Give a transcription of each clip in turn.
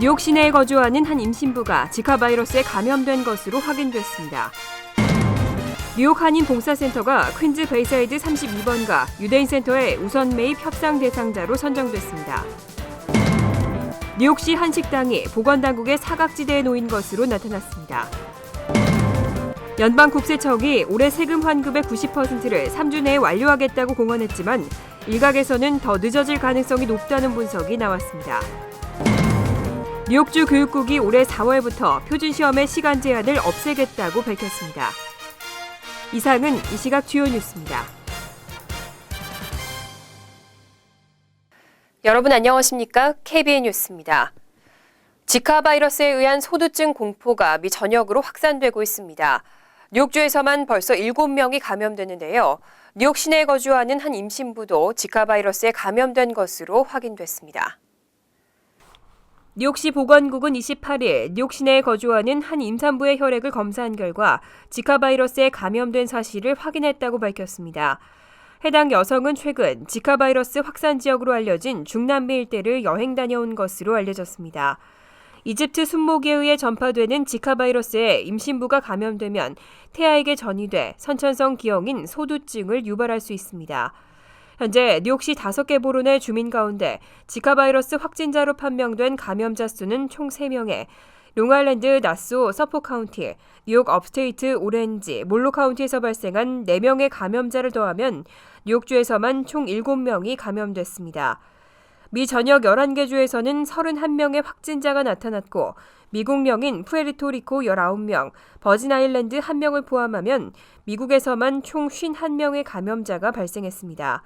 뉴욕 시내에 거주하는 한 임신부가 지카 바이러스에 감염된 것으로 확인됐습니다. 뉴욕 한인 봉사센터가 퀸즈 베이사이드 32번가 유대인 센터의 우선 매입 협상 대상자로 선정됐습니다. 뉴욕시 한 식당이 보건당국의 사각지대에 놓인 것으로 나타났습니다. 연방국세청이 올해 세금 환급의 90%를 3주 내에 완료하겠다고 공언했지만 일각에서는 더 늦어질 가능성이 높다는 분석이 나왔습니다. 뉴욕주 교육국이 올해 4월부터 표준시험의 시간 제한을 없애겠다고 밝혔습니다. 이상은 이 시각 주요 뉴스입니다. 여러분 안녕하십니까? KBN 뉴스입니다. 지카 바이러스에 의한 소두증 공포가 미 전역으로 확산되고 있습니다. 뉴욕주에서만 벌써 7명이 감염됐는데요. 뉴욕 시내에 거주하는 한 임신부도 지카 바이러스에 감염된 것으로 확인됐습니다. 뉴욕시 보건국은 28일 뉴욕 시내에 거주하는 한 임산부의 혈액을 검사한 결과 지카 바이러스에 감염된 사실을 확인했다고 밝혔습니다. 해당 여성은 최근 지카 바이러스 확산 지역으로 알려진 중남미 일대를 여행 다녀온 것으로 알려졌습니다. 이집트 순모기에 의해 전파되는 지카 바이러스에 임신부가 감염되면 태아에게 전이돼 선천성 기형인 소두증을 유발할 수 있습니다. 현재 뉴욕시 5개 보로 내 주민 가운데 지카 바이러스 확진자로 판명된 감염자 수는 총 3명에 롱아일랜드, 나소, 서포 카운티, 뉴욕 업스테이트, 오렌지, 몰로 카운티에서 발생한 4명의 감염자를 더하면 뉴욕주에서만 총 7명이 감염됐습니다. 미 전역 11개 주에서는 31명의 확진자가 나타났고 미국령인 푸에르토리코 19명, 버진아일랜드 1명을 포함하면 미국에서만 총 51명의 감염자가 발생했습니다.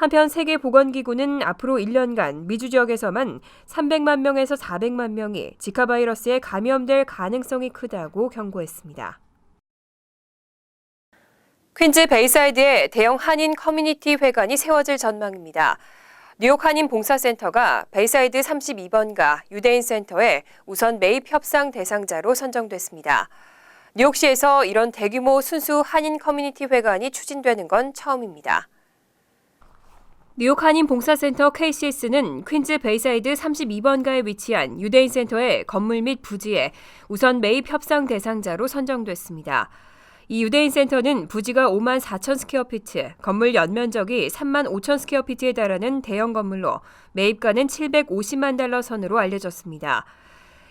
한편 세계보건기구는 앞으로 1년간 미주 지역에서만 300만 명에서 400만 명이 지카 바이러스에 감염될 가능성이 크다고 경고했습니다. 퀸즈 베이사이드에 대형 한인 커뮤니티 회관이 세워질 전망입니다. 뉴욕 한인 봉사센터가 베이사이드 32번가 유대인 센터에 우선 매입 협상 대상자로 선정됐습니다. 뉴욕시에서 이런 대규모 순수 한인 커뮤니티 회관이 추진되는 건 처음입니다. 뉴욕 한인 봉사센터 KCS는 퀸즈 베이사이드 32번가에 위치한 유대인 센터의 건물 및 부지에 우선 매입 협상 대상자로 선정됐습니다. 이 유대인 센터는 부지가 5만 4천 스퀘어피트, 건물 연면적이 3만 5천 스퀘어피트에 달하는 대형 건물로 매입가는 $750만 선으로 알려졌습니다.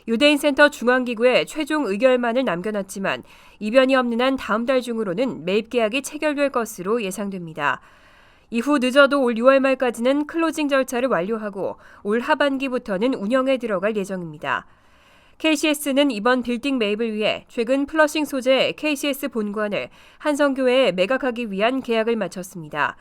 유대인 센터 중앙기구에 최종 의결만을 남겨놨지만 이변이 없는 한 다음 달 중으로는 매입 계약이 체결될 것으로 예상됩니다. 이후 늦어도 올 6월 말까지는 클로징 절차를 완료하고 올 하반기부터는 운영에 들어갈 예정입니다. KCS는 이번 빌딩 매입을 위해 최근 플러싱 소재 KCS 본관을 한성교회에 매각하기 위한 계약을 마쳤습니다.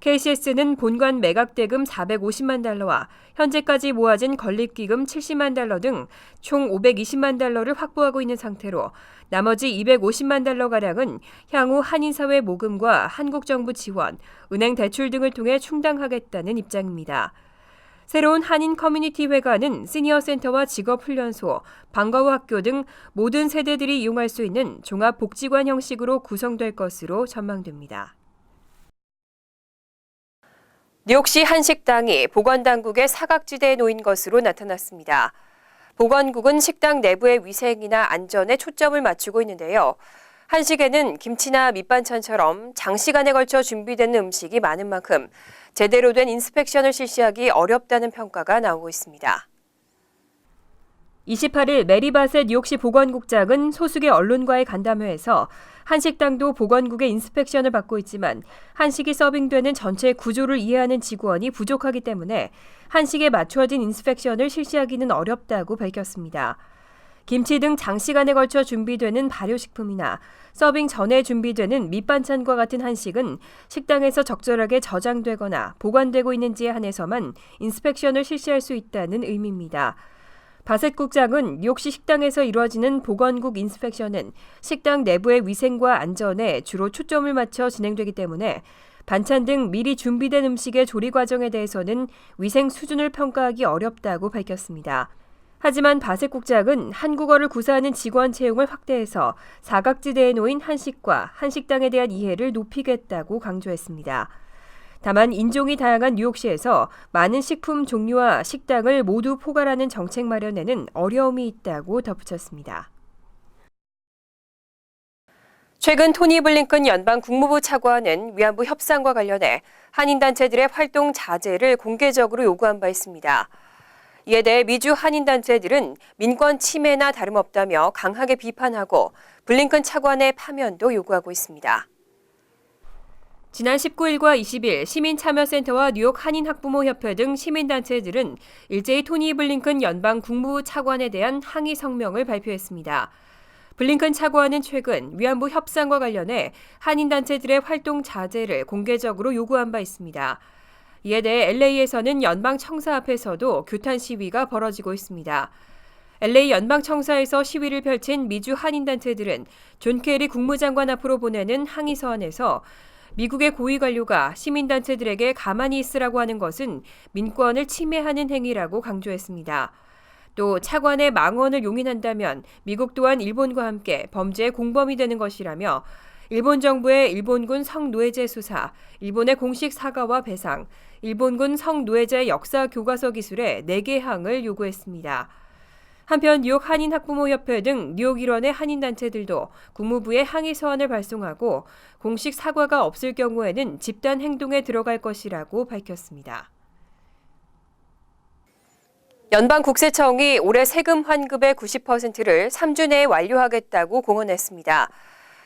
KCS는 본관 매각 대금 $450만, 현재까지 모아진 건립기금 $70만 등 총 $520만 확보하고 있는 상태로 나머지 $250만 가량은 향후 한인사회 모금과 한국정부 지원, 은행 대출 등을 통해 충당하겠다는 입장입니다. 새로운 한인 커뮤니티 회관은 시니어센터와 직업훈련소, 방과후 학교 등 모든 세대들이 이용할 수 있는 종합복지관 형식으로 구성될 것으로 전망됩니다. 뉴욕시 한 식당이 보건당국의 사각지대에 놓인 것으로 나타났습니다. 보건국은 식당 내부의 위생이나 안전에 초점을 맞추고 있는데요. 한식에는 김치나 밑반찬처럼 장시간에 걸쳐 준비된 음식이 많은 만큼 제대로 된 인스펙션을 실시하기 어렵다는 평가가 나오고 있습니다. 28일 메리 바셋 뉴욕시 보건국장은 소수의 언론과의 간담회에서 한식당도 보건국의 인스펙션을 받고 있지만 한식이 서빙되는 전체 구조를 이해하는 직원이 부족하기 때문에 한식에 맞춰진 인스펙션을 실시하기는 어렵다고 밝혔습니다. 김치 등 장시간에 걸쳐 준비되는 발효식품이나 서빙 전에 준비되는 밑반찬과 같은 한식은 식당에서 적절하게 저장되거나 보관되고 있는지에 한해서만 인스펙션을 실시할 수 있다는 의미입니다. 바셋 국장은 뉴욕시 식당에서 이루어지는 보건국 인스펙션은 식당 내부의 위생과 안전에 주로 초점을 맞춰 진행되기 때문에 반찬 등 미리 준비된 음식의 조리 과정에 대해서는 위생 수준을 평가하기 어렵다고 밝혔습니다. 하지만 바셋 국장은 한국어를 구사하는 직원 채용을 확대해서 사각지대에 놓인 한식과 한식당에 대한 이해를 높이겠다고 강조했습니다. 다만 인종이 다양한 뉴욕시에서 많은 식품 종류와 식당을 모두 포괄하는 정책 마련에는 어려움이 있다고 덧붙였습니다. 최근 토니 블링컨 연방 국무부 차관은 위안부 협상과 관련해 한인단체들의 활동 자제를 공개적으로 요구한 바 있습니다. 이에 대해 미주 한인단체들은 민권 침해나 다름없다며 강하게 비판하고 블링컨 차관의 파면도 요구하고 있습니다. 지난 19일과 20일 시민참여센터와 뉴욕 한인학부모협회 등 시민단체들은 일제히 토니 블링컨 연방 국무부 차관에 대한 항의 성명을 발표했습니다. 블링컨 차관은 최근 위안부 협상과 관련해 한인단체들의 활동 자제를 공개적으로 요구한 바 있습니다. 이에 대해 LA에서는 연방청사 앞에서도 규탄 시위가 벌어지고 있습니다. LA 연방청사에서 시위를 펼친 미주 한인단체들은 존 케리 국무장관 앞으로 보내는 항의 서한에서 미국의 고위 관료가 시민단체들에게 가만히 있으라고 하는 것은 민권을 침해하는 행위라고 강조했습니다. 또 차관의 망언을 용인한다면 미국 또한 일본과 함께 범죄의 공범이 되는 것이라며 일본 정부의 일본군 성노예제 수사, 일본의 공식 사과와 배상, 일본군 성노예제 역사 교과서 기술의 4개 항을 요구했습니다. 한편 뉴욕 한인학부모협회 등 뉴욕 일원의 한인단체들도 국무부에 항의 서한을 발송하고 공식 사과가 없을 경우에는 집단 행동에 들어갈 것이라고 밝혔습니다. 연방국세청이 올해 세금 환급의 90%를 3주 내에 완료하겠다고 공언했습니다.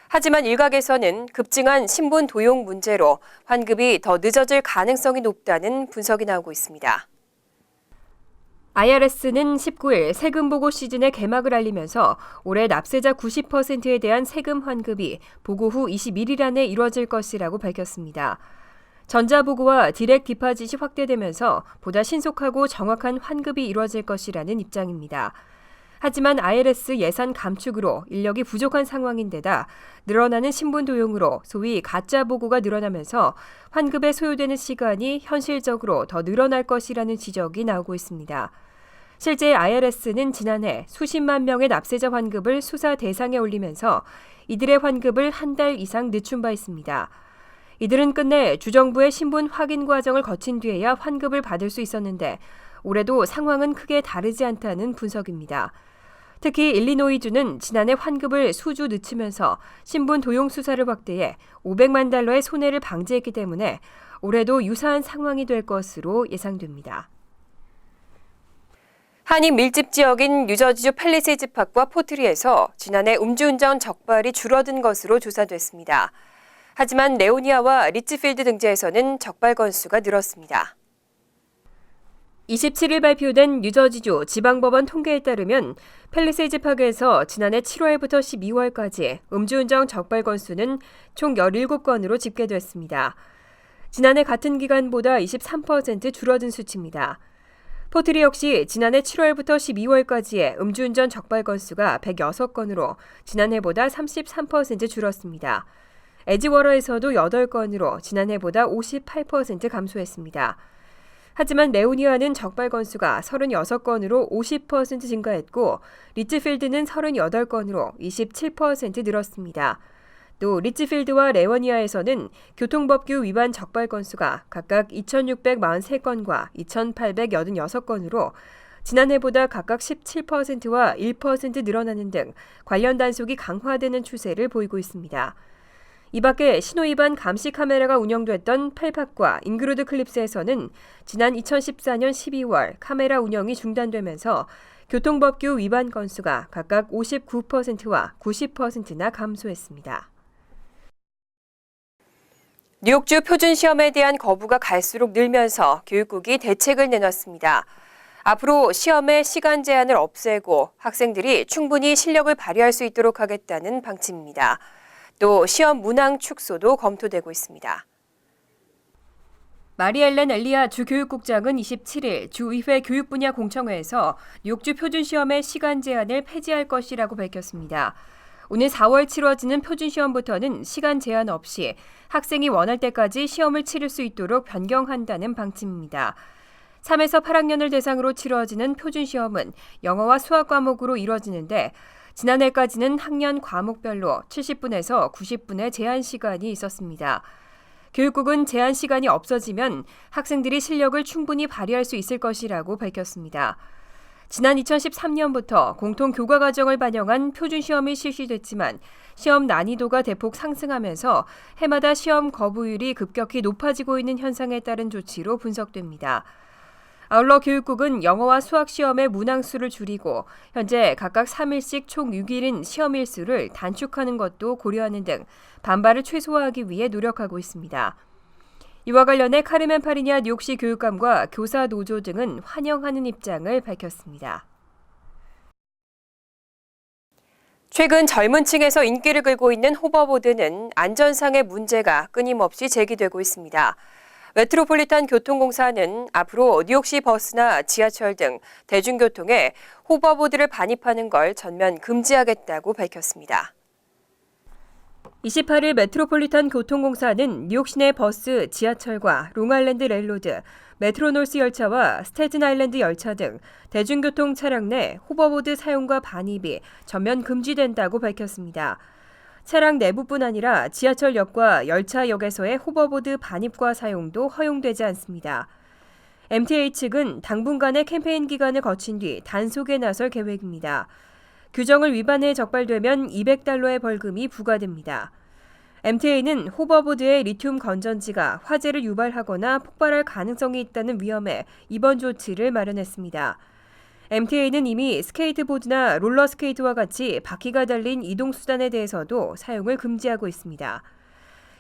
하지만 일각에서는 급증한 신분 도용 문제로 환급이 더 늦어질 가능성이 높다는 분석이 나오고 있습니다. IRS는 19일 세금 보고 시즌의 개막을 알리면서 올해 납세자 90%에 대한 세금 환급이 보고 후 21일 안에 이뤄질 것이라고 밝혔습니다. 전자보고와 디렉 디파짓이 확대되면서 보다 신속하고 정확한 환급이 이뤄질 것이라는 입장입니다. 하지만 IRS 예산 감축으로 인력이 부족한 상황인데다 늘어나는 신분 도용으로 소위 가짜 보고가 늘어나면서 환급에 소요되는 시간이 현실적으로 더 늘어날 것이라는 지적이 나오고 있습니다. 실제 IRS는 지난해 수십만 명의 납세자 환급을 수사 대상에 올리면서 이들의 환급을 한 달 이상 늦춘 바 있습니다. 이들은 끝내 주정부의 신분 확인 과정을 거친 뒤에야 환급을 받을 수 있었는데 올해도 상황은 크게 다르지 않다는 분석입니다. 특히 일리노이주는 지난해 환급을 수주 늦추면서 신분 도용 수사를 확대해 500만 달러의 손해를 방지했기 때문에 올해도 유사한 상황이 될 것으로 예상됩니다. 한인 밀집 지역인 뉴저지주 팰리세이즈 파크와 포트리에서 지난해 음주운전 적발이 줄어든 것으로 조사됐습니다. 하지만 레오니아와 리츠필드 등지에서는 적발 건수가 늘었습니다. 27일 발표된 뉴저지주 지방법원 통계에 따르면 팰리세이즈 파크에서 지난해 7월부터 12월까지 음주운전 적발 건수는 총 17건으로 집계됐습니다. 지난해 같은 기간보다 23% 줄어든 수치입니다. 포트리 역시 지난해 7월부터 12월까지의 음주운전 적발 건수가 106건으로 지난해보다 33% 줄었습니다. 에지워러에서도 8건으로 지난해보다 58% 감소했습니다. 하지만 레오니아는 적발 건수가 36건으로 50% 증가했고 리츠필드는 38건으로 27% 늘었습니다. 또 리츠필드와 레오니아에서는 교통법규 위반 적발 건수가 각각 2,643건과 2,886건으로 지난해보다 각각 17%와 1% 늘어나는 등 관련 단속이 강화되는 추세를 보이고 있습니다. 이 밖에 신호위반 감시 카메라가 운영됐던 펠팍과 잉그루드 클립스에서는 지난 2014년 12월 카메라 운영이 중단되면서 교통법규 위반 건수가 각각 59%와 90%나 감소했습니다. 뉴욕주 표준시험에 대한 거부가 갈수록 늘면서 교육국이 대책을 내놨습니다. 앞으로 시험의 시간 제한을 없애고 학생들이 충분히 실력을 발휘할 수 있도록 하겠다는 방침입니다. 또 시험 문항 축소도 검토되고 있습니다. 마리엘렌 엘리아 주 교육국장은 27일 주의회 교육 분야 공청회에서 뉴욕주 표준시험의 시간 제한을 폐지할 것이라고 밝혔습니다. 오늘 4월 치러지는 표준시험부터는 시간 제한 없이 학생이 원할 때까지 시험을 치를 수 있도록 변경한다는 방침입니다. 3에서 8학년을 대상으로 치러지는 표준시험은 영어와 수학 과목으로 이뤄지는데 지난해까지는 학년 과목별로 70분에서 90분의 제한 시간이 있었습니다. 교육국은 제한 시간이 없어지면 학생들이 실력을 충분히 발휘할 수 있을 것이라고 밝혔습니다. 지난 2013년부터 공통 교과 과정을 반영한 표준 시험이 실시됐지만 시험 난이도가 대폭 상승하면서 해마다 시험 거부율이 급격히 높아지고 있는 현상에 따른 조치로 분석됩니다. 아울러 교육국은 영어와 수학 시험의 문항수를 줄이고 현재 각각 3일씩 총 6일인 시험 일수를 단축하는 것도 고려하는 등 반발을 최소화하기 위해 노력하고 있습니다. 이와 관련해 카르멘 파리냐 뉴욕시 교육감과 교사 노조 등은 환영하는 입장을 밝혔습니다. 최근 젊은 층에서 인기를 끌고 있는 호버보드는 안전상의 문제가 끊임없이 제기되고 있습니다. 메트로폴리탄 교통공사는 앞으로 뉴욕시 버스나 지하철 등 대중교통에 호버보드를 반입하는 걸 전면 금지하겠다고 밝혔습니다. 28일 메트로폴리탄 교통공사는 뉴욕 시내 버스, 지하철과 롱아일랜드 레일로드, 메트로노스 열차와 스태튼 아일랜드 열차 등 대중교통 차량 내 호버보드 사용과 반입이 전면 금지된다고 밝혔습니다. 차량 내부뿐 아니라 지하철역과 열차역에서의 호버보드 반입과 사용도 허용되지 않습니다. MTA 측은 당분간의 캠페인 기간을 거친 뒤 단속에 나설 계획입니다. 규정을 위반해 적발되면 $200의 벌금이 부과됩니다. MTA는 호버보드의 리튬 건전지가 화재를 유발하거나 폭발할 가능성이 있다는 위험에 이번 조치를 마련했습니다. MTA는 이미 스케이트보드나 롤러스케이트와 같이 바퀴가 달린 이동수단에 대해서도 사용을 금지하고 있습니다.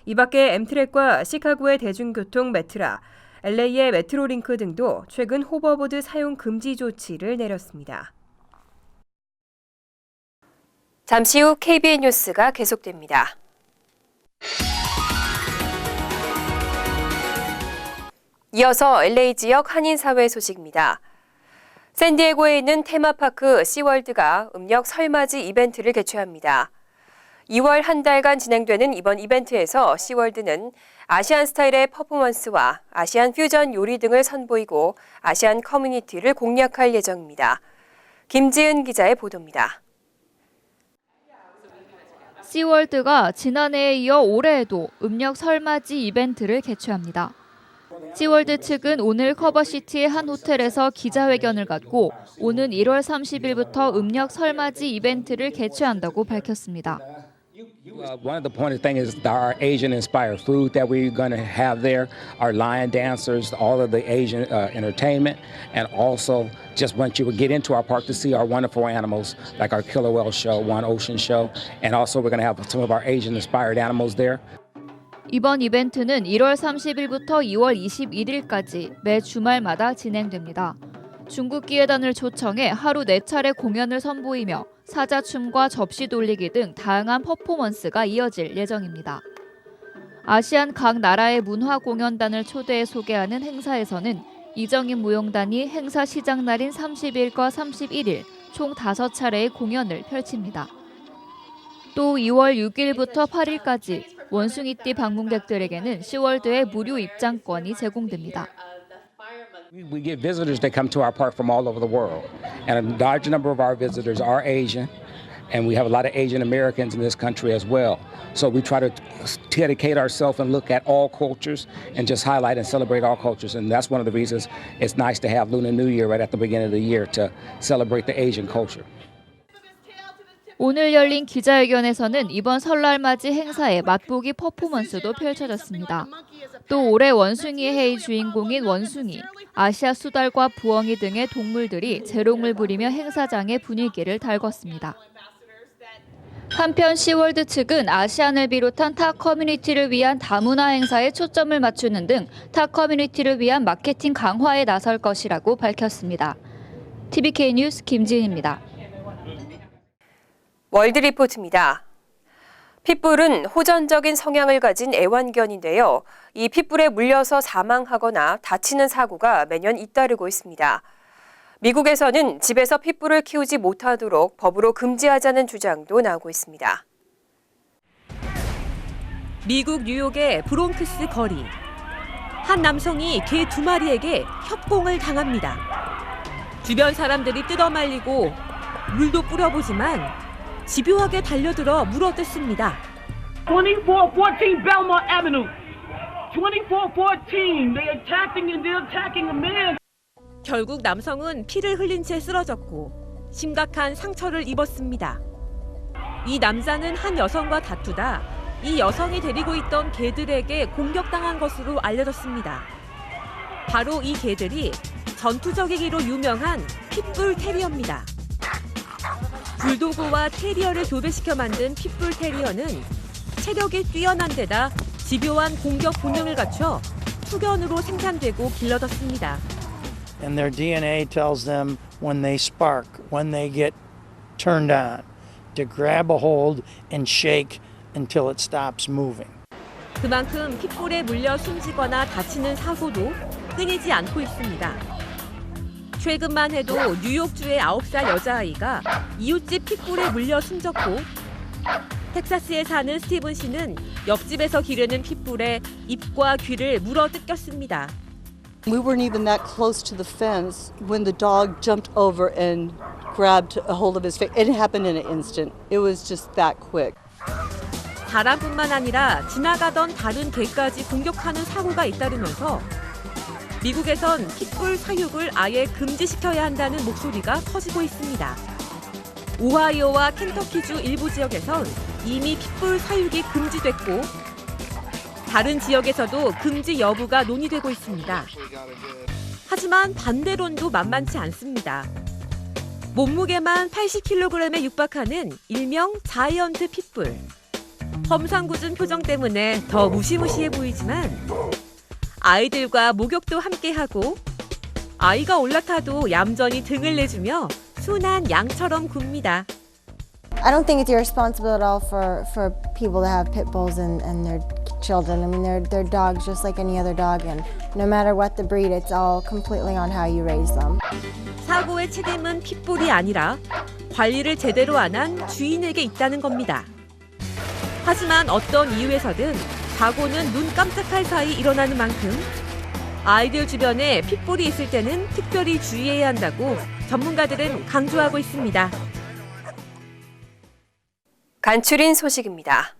이 밖에 엠트랙과 시카고의 대중교통 메트라, LA의 메트로링크 등도 최근 호버보드 사용 금지 조치를 내렸습니다. 잠시 후 KBN 뉴스가 계속됩니다. 이어서 LA 지역 한인사회 소식입니다. 샌디에고에 있는 테마파크 시월드가 음력 설맞이 이벤트를 개최합니다. 2월 한 달간 진행되는 이번 이벤트에서 시월드는 아시안 스타일의 퍼포먼스와 아시안 퓨전 요리 등을 선보이고 아시안 커뮤니티를 공략할 예정입니다. 김지은 기자의 보도입니다. 시월드가 지난해에 이어 올해에도 음력 설맞이 이벤트를 개최합니다. 시월드 측은 오늘 커버시티의 한 호텔에서 기자회견을 갖고 오는 1월 30일부터 음력 설맞이 이벤트를 개최한다고 밝혔습니다. One of the important things is our Asian-inspired food that we're going to have there, our lion dancers, all of the Asian entertainment, and also just want you to get into our park to see our wonderful animals, like our killer whale show, One Ocean show, and also we're going to have some of our Asian-inspired animals there. 이번 이벤트는 1월 30일부터 2월 21일까지 매 주말마다 진행됩니다. 중국 기회단을 초청해 하루 4차례 공연을 선보이며 사자춤과 접시 돌리기 등 다양한 퍼포먼스가 이어질 예정입니다. 아시안 각 나라의 문화 공연단을 초대해 소개하는 행사에서는 이정인 무용단이 행사 시작 날인 30일과 31일 총 5차례의 공연을 펼칩니다. 또 2월 6일부터 8일까지 원숭이띠 방문객들에게는 시월드에 무료 입장권이 제공됩니다. We get visitors that come to our park from all over the world, and a large number of our visitors are Asian, and we have a lot of Asian Americans in this country as well. So we try to dedicate ourselves and look at all cultures and just highlight and celebrate all cultures, and that's one of the reasons it's nice to have Lunar New Year right at the beginning of the year to celebrate the Asian culture. 오늘 열린 기자회견에서는 이번 설날 맞이 행사에 맛보기 퍼포먼스도 펼쳐졌습니다. 또 올해 원숭이의 해의 주인공인 원숭이, 아시아 수달과 부엉이 등의 동물들이 재롱을 부리며 행사장의 분위기를 달궜습니다. 한편 시월드 측은 아시안을 비롯한 타 커뮤니티를 위한 다문화 행사에 초점을 맞추는 등 타 커뮤니티를 위한 마케팅 강화에 나설 것이라고 밝혔습니다. TVK 뉴스 김지은입니다. 월드리포트입니다. 핏불은 호전적인 성향을 가진 애완견인데요. 이 핏불에 물려서 사망하거나 다치는 사고가 매년 잇따르고 있습니다. 미국에서는 집에서 핏불을 키우지 못하도록 법으로 금지하자는 주장도 나오고 있습니다. 미국 뉴욕의 브롱크스 거리. 한 남성이 개 2마리에게 협공을 당합니다. 주변 사람들이 뜯어말리고 물도 뿌려보지만 집요하게 달려들어 물어뜯습니다. 2414 Belmont Avenue. 24-14. They attacking and they're attacking a man. 결국 남성은 피를 흘린 채 쓰러졌고 심각한 상처를 입었습니다. 이 남자는 한 여성과 다투다 이 여성이 데리고 있던 개들에게 공격당한 것으로 알려졌습니다. 바로 이 개들이 전투적이기로 유명한 핏불 테리어입니다. 불도그와 테리어를 교배시켜 만든 핏불 테리어는 체력이 뛰어난 데다 집요한 공격 본능을 갖춰 투견으로 생산되고 길러졌습니다. And their DNA tells them when they spark, when they get turned on, to grab a hold and shake until it stops moving. 그만큼 핏불에 물려 숨지거나 다치는 사고도 끊이지 않고 있습니다. 최근만 해도 뉴욕주의 9살 여자아이가 이웃집 핏불에 물려 숨졌고 텍사스에 사는 스티븐 씨는 옆집에서 기르는 핏불에 입과 귀를 물어 뜯겼습니다. We weren't even that close to the fence when the dog jumped over and grabbed a hold of his face. It happened in an instant. It was just that quick. 사람뿐만 아니라 지나가던 다른 개까지 공격하는 사고가 잇따르면서 미국에선 핏불 사육을 아예 금지시켜야 한다는 목소리가 커지고 있습니다. 오하이오와 켄터키주 일부 지역에선 이미 핏불 사육이 금지됐고 다른 지역에서도 금지 여부가 논의되고 있습니다. 하지만 반대론도 만만치 않습니다. 몸무게만 80kg에 육박하는 일명 자이언트 핏불. 험상궂은 표정 때문에 더 무시무시해 보이지만 아이들과 목욕도 함께하고 아이가 올라타도 얌전히 등을 내주며 순한 양처럼 굽니다. I don't think it's irresponsible at all for people to have pit bulls and their children. I mean, they're dogs just like any other dog, and no matter what the breed, it's all completely on how you raise them. 사고의 책임은 핏불이 아니라 관리를 제대로 안 한 주인에게 있다는 겁니다. 하지만 어떤 이유에서든 사고는 눈 깜짝할 사이 일어나는 만큼 아이들 주변에 핏불이 있을 때는 특별히 주의해야 한다고 전문가들은 강조하고 있습니다. 간추린 소식입니다.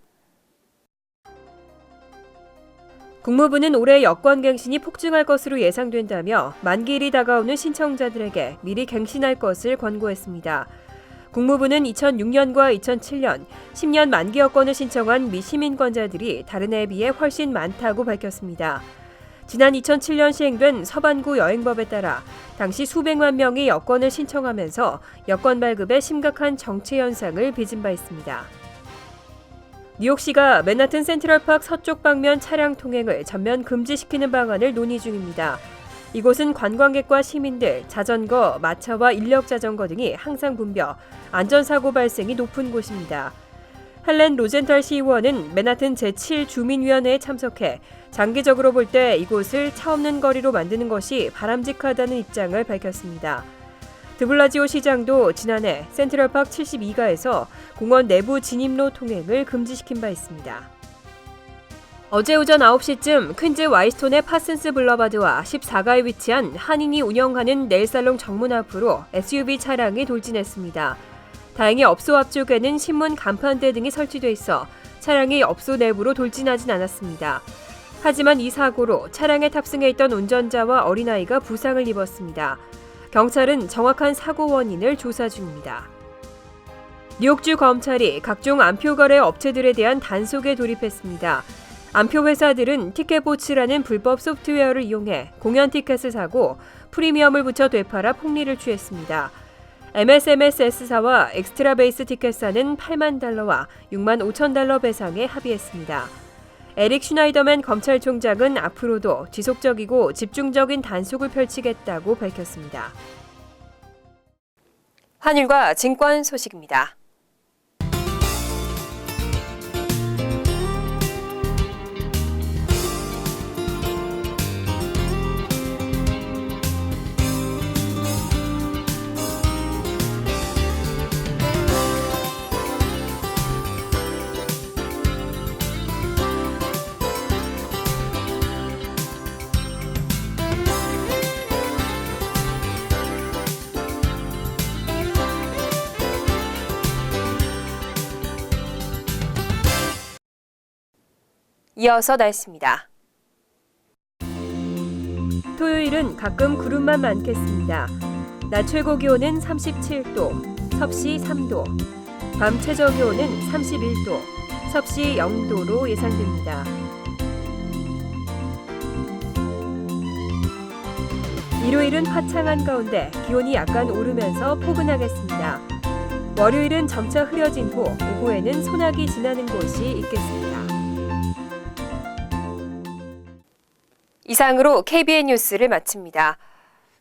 국무부는 올해 여권갱신이 폭증할 것으로 예상된다며 만기일이 다가오는 신청자들에게 미리 갱신할 것을 권고했습니다. 국무부는 2006년과 2007년, 10년 만기 여권을 신청한 미시민권자들이 다른 해에 비해 훨씬 많다고 밝혔습니다. 지난 2007년 시행된 서반구 여행법에 따라 당시 수백만 명이 여권을 신청하면서 여권 발급에 심각한 정체 현상을 빚은 바 있습니다. 뉴욕시가 맨하튼 센트럴파크 서쪽 방면 차량 통행을 전면 금지시키는 방안을 논의 중입니다. 이곳은 관광객과 시민들, 자전거, 마차와 인력 자전거 등이 항상 붐벼 안전사고 발생이 높은 곳입니다. 헬렌 로젠탈 시의원은 맨하튼 제7주민위원회에 참석해 장기적으로 볼 때 이곳을 차 없는 거리로 만드는 것이 바람직하다는 입장을 밝혔습니다. 드블라지오 시장도 지난해 센트럴파크 72가에서 공원 내부 진입로 통행을 금지시킨 바 있습니다. 어제 오전 9시쯤 퀸즈 와이스톤의 파슨스 블러바드와 14가에 위치한 한인이 운영하는 네일살롱 정문 앞으로 SUV 차량이 돌진했습니다. 다행히 업소 앞쪽에는 신문 간판대 등이 설치돼 있어 차량이 업소 내부로 돌진하진 않았습니다. 하지만 이 사고로 차량에 탑승해 있던 운전자와 어린아이가 부상을 입었습니다. 경찰은 정확한 사고 원인을 조사 중입니다. 뉴욕주 검찰이 각종 암표 거래 업체들에 대한 단속에 돌입했습니다. 암표 회사들은 티켓보츠라는 불법 소프트웨어를 이용해 공연 티켓을 사고 프리미엄을 붙여 되팔아 폭리를 취했습니다. MSMSS사와 엑스트라베이스 티켓사는 $80,000와 $65,000 배상에 합의했습니다. 에릭 슈나이더맨 검찰총장은 앞으로도 지속적이고 집중적인 단속을 펼치겠다고 밝혔습니다. 환율과 증권 소식입니다. 이어서 날씨입니다. 토요일은 가끔 구름만 많겠습니다. 낮 최고 기온은 37도, 섭씨 3도, 밤 최저 기온은 31도, 섭씨 0도로 예상됩니다. 일요일은 화창한 가운데 기온이 약간 오르면서 포근하겠습니다. 월요일은 점차 흐려진 후 오후에는 소나기 지나는 곳이 있겠습니다. 이상으로 KBN 뉴스를 마칩니다.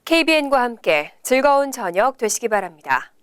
KBN과 함께 즐거운 저녁 되시기 바랍니다.